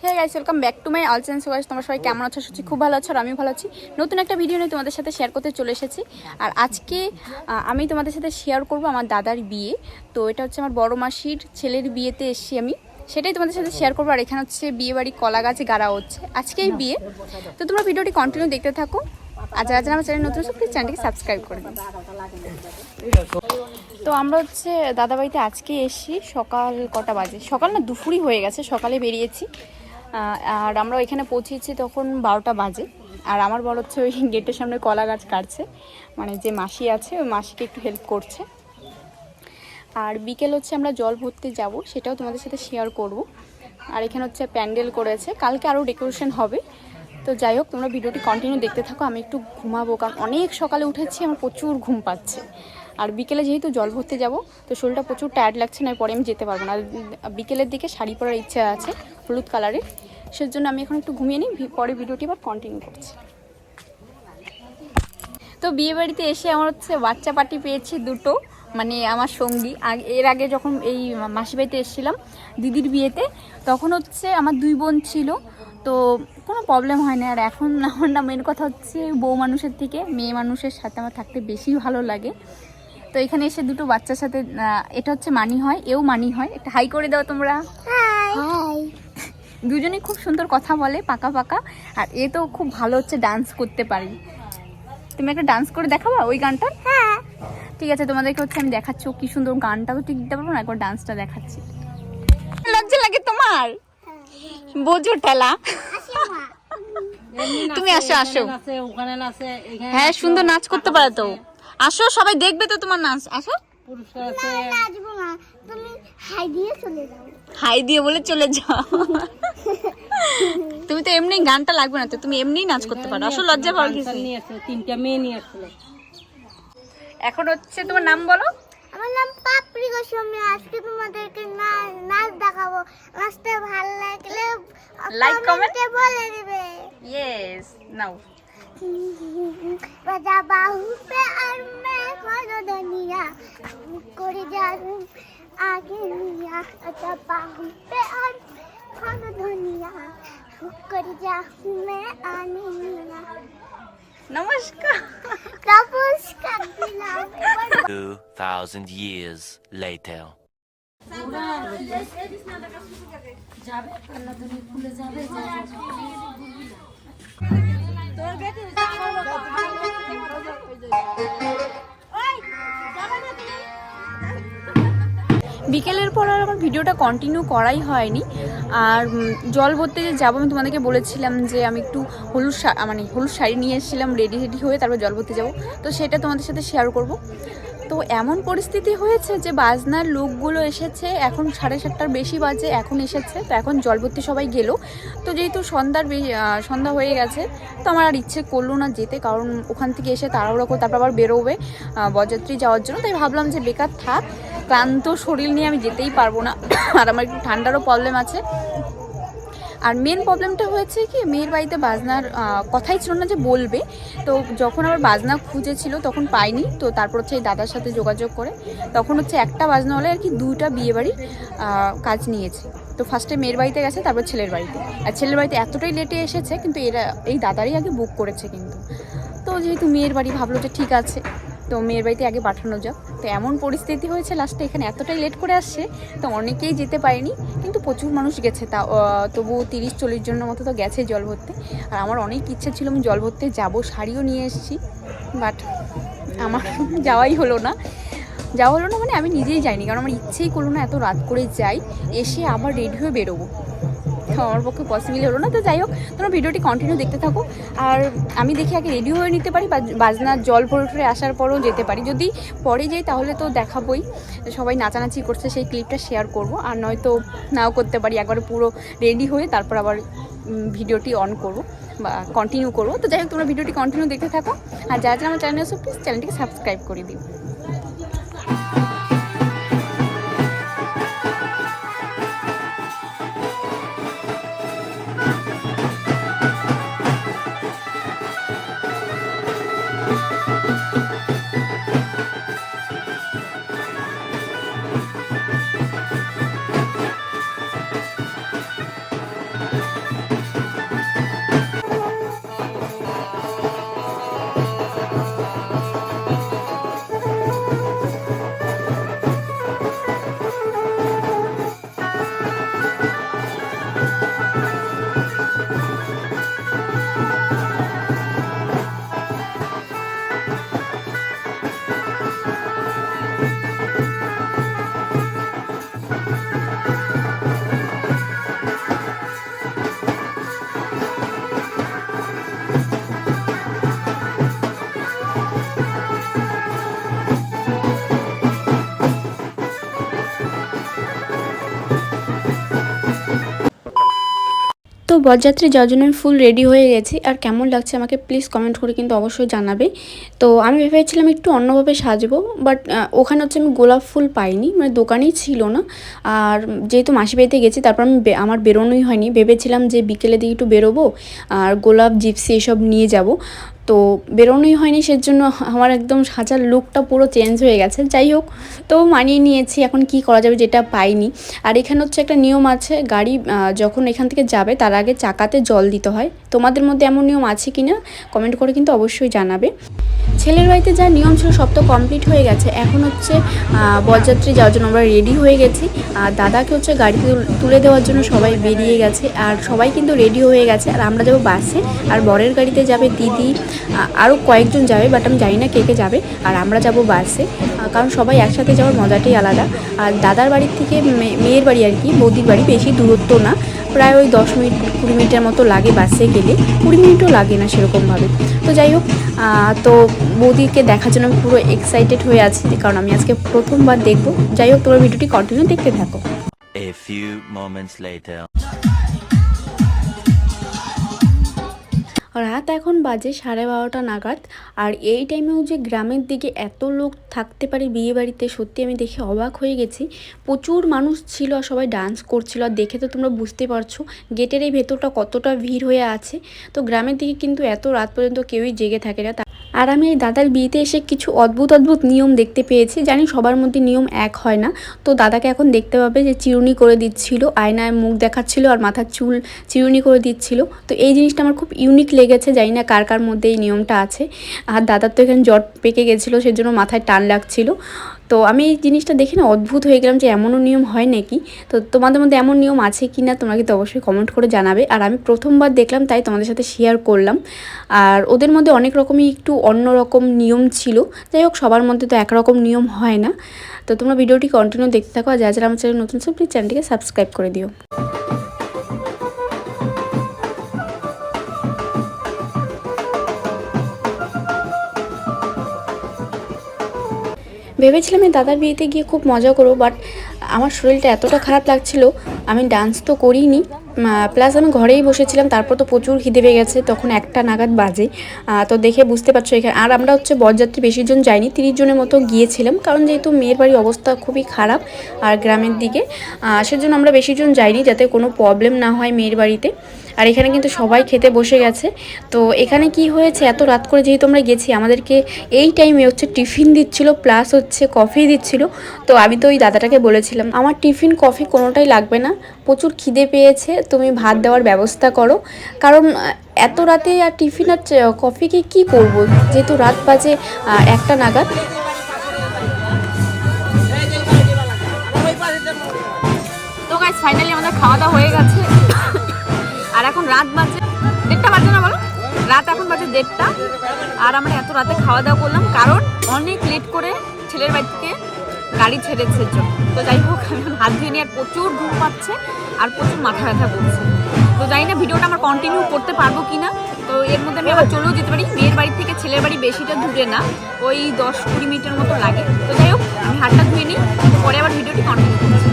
Hey guys, welcome back to my all channel. So guys, তোমরা সবাই কেমন আছো? সত্যি খুব ভালো আছো আর আমি ভালো আছি। নতুন একটা ভিডিও নিয়ে তোমাদের সাথে শেয়ার করতে চলে এসেছি। আর আজকে আমি তোমাদের সাথে শেয়ার করব আমার দাদার বিয়ে। তো এটা হচ্ছে আমার বড় মাসির চ্ছেলের বিয়েতে এসেছি আমি, সেটাই তোমাদের সাথে শেয়ার করবো। আর এখানে হচ্ছে বিয়ে বাড়ি কলা গাছে গাড়া হচ্ছে, আজকেই বিয়ে। তো তোমরা ভিডিওটি কন্টিনিউ দেখতে থাকো। আর যারা যারা আমার চ্যানেল নতুন আছে প্লিজ চ্যানেলটিকে সাবস্ক্রাইব করে দিন। তো আমরা হচ্ছে দাদাবাড়িতে আজকে এসেছি সকাল কটা বাজে, সকাল না দুপুরই হয়ে গেছে, সকালে বেরিয়েছি। আর আমরা এখানে পৌঁছেছি তখন 12টা বাজে। আর আমার বড় হচ্ছে ওই গেটের সামনে কলা গাছ কাটছে, মানে যে মাসি আছে ওই মাসিকে একটু হেল্প করছে। আর বিকেল হচ্ছে আমরা জল ভরতে যাব, সেটাও তোমাদের সাথে শেয়ার করব। আর এখানে হচ্ছে প্যান্ডেল করেছে, কালকে আরও ডেকোরেশন হবে। তো যাই হোক, তোমরা ভিডিওটি কন্টিনিউ দেখতে থাকো। আমি একটু ঘুমাবো, কারণ অনেক সকালে উঠেছি, আমার প্রচুর ঘুম পাচ্ছে। আর বিকেলে যেহেতু জল ভরতে যাব, তো শরীরটা প্রচুর টায়ার্ড লাগছে, না পরে আমি যেতে পারবো না। আর বিকেলের দিকে শাড়ি পরার ইচ্ছা আছে হলুদ কালারের, সেজন্য আমি এখন একটু ঘুমিয়ে নিই, পরে ভিডিওটি আবার কন্টিনিউ করছি। তো বিয়ে বাড়িতে এসে আমার হচ্ছে বাচ্চা পার্টি পেয়েছি দুটো, মানে আমার সঙ্গী। এর আগে যখন এই মাসি বাড়িতে এসেছিলাম দিদির বিয়েতে, তখন হচ্ছে আমার 2 বোন ছিল, তো কোনো প্রবলেম হয় না। আর এখন আমার না, মেন কথা হচ্ছে বউ মানুষের থেকে মেয়ে মানুষের সাথে আমার থাকতে বেশি ভালো লাগে। তো এখানে এসে দুটো বাচ্চার সাথে, এটা হচ্ছে মানি হয়, এও মানি হয়। একটা হাই করে দাও তোমরা। হাই। দুজনেই খুব সুন্দর কথা বলে, পাকা পাকা। আর এ তো খুব ভালো হচ্ছে ডান্স করতে পারি। তুমি একটা ডান্স করে দেখাবা ওই গানটা? হ্যাঁ ঠিক আছে, তোমাদেরকে হচ্ছে আমি দেখাচ্ছি ও কি সুন্দর। গানটা তো ঠিক দিতে পারবো না, একবার ডান্সটা দেখাচ্ছি। লজ্জা লাগে তোমার? বোঝো ঠেলা। তুমি আসো আসো। হ্যাঁ সুন্দর নাচ করতে পারো তো, আসো সবাই দেখবে তো তোমার নাচ। আসো। হাই দিয়ে বলে চলে যাও। তুমি তো এমনি গানটা লাগবে না তো, তুমি এমনি নাচ করতে পারো। আসো, লজ্জা পাওয়ার কিছু নেই। 3টা মেয়ে নিয়ে আসছিল। এখন হচ্ছে তোমার নাম বলো। আমার নাম পাপড়ি গোস্বামী। আজকে তোমাদেরকে নাচ দেখাবো। নাচতে ভালো লাগলে লাইক কমেন্টে বলে দিবে। यस नाउ বাজা বাহু পে আর মে খোলো দুনিয়া করে যাও আগে নিয়া। বাজা বাহু পে আর খোলো দুনিয়া করে যাও মে আনে নিয়া। नमस्कार। নমস্কার দিলাম। 2000 years later. যাবে কান্না তুমি খুলে যাবে। বিকেলের পর আর আমার ভিডিওটা কন্টিনিউ করাই হয়নি। আর জল ভরতে যে যাবো, আমি তোমাদেরকে বলেছিলাম যে আমি একটু হলুদ শাড়ি নিয়ে এসেছিলাম, রেডি হয়ে তারপর জল ভরতে যাবো। তো সেটা তোমাদের সাথে শেয়ার করব। তো এমন পরিস্থিতি হয়েছে যে বাজনার লোকগুলো এসেছে, এখন 7:30টার বেশি বাজে, এখন এসেছে। তো এখন জল ভরতে সবাই গেল। তো যেহেতু সন্ধ্যা হয়ে গেছে, তো আমার আর ইচ্ছে করলো না যেতে, কারণ ওখান থেকে এসে তাড়াহুড়ো করে তারপর আবার বেরোবে বরযাত্রী যাওয়ার জন্য। তাই ভাবলাম যে বেকার থাক, ক্লান্ত শরীর নিয়ে আমি যেতেই পারবো না। আর আমার একটু ঠান্ডারও প্রবলেম আছে। আর মেন প্রবলেমটা হয়েছে কি, মেয়ের বাড়িতে বাজনার কথাই ছিল না যে বলবে। তো যখন আবার বাজনা খুঁজেছিল তখন পাইনি। তো তারপর হচ্ছে এই দাদার সাথে যোগাযোগ করে তখন হচ্ছে একটা বাজনা হলে আর কি 2টা বিয়েবাড়ির কাজ নিয়েছে। তো ফার্স্টে মেয়ের বাড়িতে গেছে, তারপর ছেলের বাড়িতে। আর ছেলের বাড়িতে এতটাই লেটে এসেছে, কিন্তু এই দাদারই আগে বুক করেছে কিন্তু। তো যেহেতু মেয়ের বাড়ি, ভাবলো যে ঠিক আছে, তো মেয়ের বাড়িতে আগে পাঠানো যাক। তো এমন পরিস্থিতি হয়েছে লাস্টে এখানে এতটাই লেট করে আসছে, তো অনেকেই যেতে পারেনি, কিন্তু প্রচুর মানুষ গেছে। তা তবু 30-40 জনের মতো তো গেছে জল ভরতে। আর আমার অনেক ইচ্ছে ছিল আমি জল ভরতে যাবো, শাড়িও নিয়ে এসেছি, বাট আমার যাওয়াই হলো না। মানে আমি নিজেই যাইনি, কারণ আমার ইচ্ছেই করলো না এত রাত করে যাই, এসে আবার রেডি হয়ে বেরোবো, আমার পক্ষে পসিবল হলো না। তো যাই হোক, তোমরা ভিডিওটি কন্টিনিউ দেখতে থাকো। আর আমি দেখি আগে রেডি হয়ে নিতে পারি, বাজনার জল ভরে আসার পরেও যেতে পারি। যদি পরে যাই তাহলে তো দেখাবোই, সবাই নাচানাচি করছে সেই ক্লিপটা শেয়ার করব। আর নয়তো নাও করতে পারি, একবারে পুরো রেডি হয়ে তারপর আবার ভিডিওটি অন করব বা কন্টিনিউ করবো। তো যাই হোক, তোমরা ভিডিওটি কন্টিনিউ দেখতে থাকো। আর যারা যারা আমার চ্যানেল আছে প্লিজ চ্যানেলটিকে সাবস্ক্রাইব করে দিও। বরযাত্রী যাওয়ার জন্য আমি ফুল রেডি হয়ে গেছি, আর কেমন লাগছে আমাকে প্লিজ কমেন্ট করে কিন্তু অবশ্যই জানাবে। তো আমি ভেবেছিলাম একটু অন্যভাবে সাজবো, বাট ওখানে হচ্ছে আমি গোলাপ ফুল পাইনি, মানে দোকানেই ছিল না। আর যেহেতু মাসি বাড়িতে গেছি তারপর আমি আমার বেরোনোই হয়নি, ভেবেছিলাম যে বিকেলের দিকে একটু বেরোবো আর গোলাপ জিপসি এসব নিয়ে যাব, তো বেরোনোই হয়নি। সেজন্য আমার একদম সাজার লুকটা পুরো চেঞ্জ হয়ে গেছে। যাই হোক, তো মানিয়ে নিয়েছি, এখন কি করা যাবে, যেটা পাইনি। আর এখানে হচ্ছে একটা নিয়ম আছে, গাড়ি যখন এখান থেকে যাবে তার আগে চাকাতে জল দিতে হয়। তোমাদের মধ্যে এমন নিয়ম আছে কি না কমেন্ট করে কিন্তু অবশ্যই জানাবে। ছেলের বাড়িতে যা নিয়ম ছিল সব তো কমপ্লিট হয়ে গেছে, এখন হচ্ছে বরযাত্রী যাওয়ার জন্য আমরা রেডি হয়ে গেছি। আর দাদাকে হচ্ছে গাড়িতে তুলে দেওয়ার জন্য সবাই বেরিয়ে গেছে, আর সবাই কিন্তু রেডি হয়ে গেছে। আর আমরা যাবো বাসে, আর বরের গাড়িতে যাবে দিদি, আরও কয়েকজন যাবে, বাট আমি জানি না কে কে যাবে। আর আমরা যাব বাসে, কারণ সবাই একসাথে যাওয়ার মজাটাই আলাদা। আর দাদার বাড়ির থেকে মেয়ের বাড়ি আর কি, বৌদির বাড়ি বেশি দূরত্ব না, প্রায় ওই 10 মিনিট 20 মিনিটের মতো লাগে বাসে গেলে, 20 মিনিটও লাগে না সেরকমভাবে। তো যাই হোক, তো বৌদিকে দেখার জন্য আমি পুরো এক্সাইটেড হয়ে আছি, কারণ আমি আজকে প্রথমবার দেখবো। যাই হোক, তোমরা ভিডিওটি কন্টিনিউ দেখতে থাকো। A few moments later. রাত এখন বাজে 12:30 নাগাদ। আর এই টাইমেও যে গ্রামের দিকে এত লোক থাকতে পারে বিয়ে বাড়িতে, সত্যি আমি দেখে অবাক হয়ে গেছি। প্রচুর মানুষ ছিল আর সবাই ডান্স করছিল, আর দেখে তো তোমরা বুঝতে পারছো গেটের এই ভেতরটা কতটা ভিড় হয়ে আছে। তো গ্রামের দিকে কিন্তু এত রাত পর্যন্ত কেউই জেগে থাকে না। আর আমি এই দাদার বিয়েতে এসে কিছু অদ্ভুত অদ্ভুত নিয়ম দেখতে পেয়েছি, জানি সবার মধ্যে নিয়ম এক হয় না। তো দাদাকে এখন দেখতে পাবে যে চিরুনি করে দিচ্ছিল, আয়নায় মুখ দেখাচ্ছিল আর মাথার চুল চিরুনি করে দিচ্ছিল। তো এই জিনিসটা আমার খুব ইউনিক লেগেছে, জানি না কার কার মধ্যে এই নিয়মটা আছে। আর দাদার তো এখানে জট পেকে গেছিলো, সেজন্য মাথায় টান লাগছিল। তো আমি এই জিনিসটা দেখে না অদ্ভুত হয়ে গেলাম যে এমনও নিয়ম হয় নাকি। তো তোমাদের মধ্যে এমন নিয়ম আছে কি না তোমরা কিন্তু অবশ্যই কমেন্ট করে জানাবে। আর আমি প্রথমবার দেখলাম, তাই তোমাদের সাথে শেয়ার করলাম। আর ওদের মধ্যে অনেক রকমই একটু অন্য রকম নিয়ম ছিল। যাই হোক, সবার মধ্যে তো একরকম নিয়ম হয় না। তো তোমরা ভিডিওটি কন্টিনিউ দেখতে থাকো, আর যারা যারা আমার চ্যানেল নতুন সব প্লিজ চ্যানেলটিকে সাবস্ক্রাইব করে দিও। ভেবেছিলাম এই দাদার বিয়েতে গিয়ে খুব মজা করবো, বাট আমার শরীরটা এতটা খারাপ লাগছিল, আমি ডান্স তো করিনি, প্লাস আমি ঘরেই বসেছিলাম। তারপর তো প্রচুর খিদে পেয়ে গেছে, তখন 1টা নাগাদ বাজে। তো দেখে বুঝতে পারছো এখানে। আর আমরা হচ্ছে বরযাত্রী বেশি জন যাইনি, 30 জনের মতো গিয়েছিলাম, কারণ যেহেতু মেয়ের বাড়ির অবস্থা খুবই খারাপ আর গ্রামের দিকে, সেজন্য আমরা বেশি জন যাইনি, যাতে কোনো প্রবলেম না হয় মেয়ের বাড়িতে। আর এখানে কিন্তু সবাই খেতে বসে গেছে। তো এখানে কি হয়েছে, এত রাত করে যেহেতু আমরা গেছি, আমাদেরকে এই টাইমে হচ্ছে টিফিন দিচ্ছিল, প্লাস হচ্ছে কফি দিচ্ছিল। তো আমি তো ওই দাদাটাকে বলেছিলাম আমার টিফিন কফি কোনোটাই লাগবে না, প্রচুর খিদে পেয়েছে, তুমি ভাত দেওয়ার ব্যবস্থা করো। কারণ এত রাতে আর টিফিন আর কফিকে কি করব, যেহেতু রাত বাজে 1টা নাগাদ। তো গাইস, ফাইনালি আমাদের খাওয়া দাওয়া হয়ে গেছে। আর এখন রাত বাজে 1টা বাজে না বলো, রাত এখন বাজে 1:30। আর আমরা এত রাতে খাওয়া দাওয়া করলাম কারণ অনেক লেট করে ছেলের বাড়ি থেকে গাড়ি ছেড়েছে জন্য। তো যাই হোক, এখন হাত ধুয়ে নিয়ে আর প্রচুর ঘুম পাচ্ছে আর প্রচুর মাথা ব্যথা করছে। তো জানি না ভিডিওটা আমার কন্টিনিউ করতে পারবো কি না। তো এর মধ্যে আমি আবার চলেও যেতে পারি, মেয়ের বাড়ি থেকে ছেলের বাড়ি বেশিটা দূরে না, ওই 10-20 মিনিটের মতো লাগে। তো যাই হোক, আমি হাতটা ধুয়ে নিই, পরে আবার ভিডিওটি কন্টিনিউ করছি।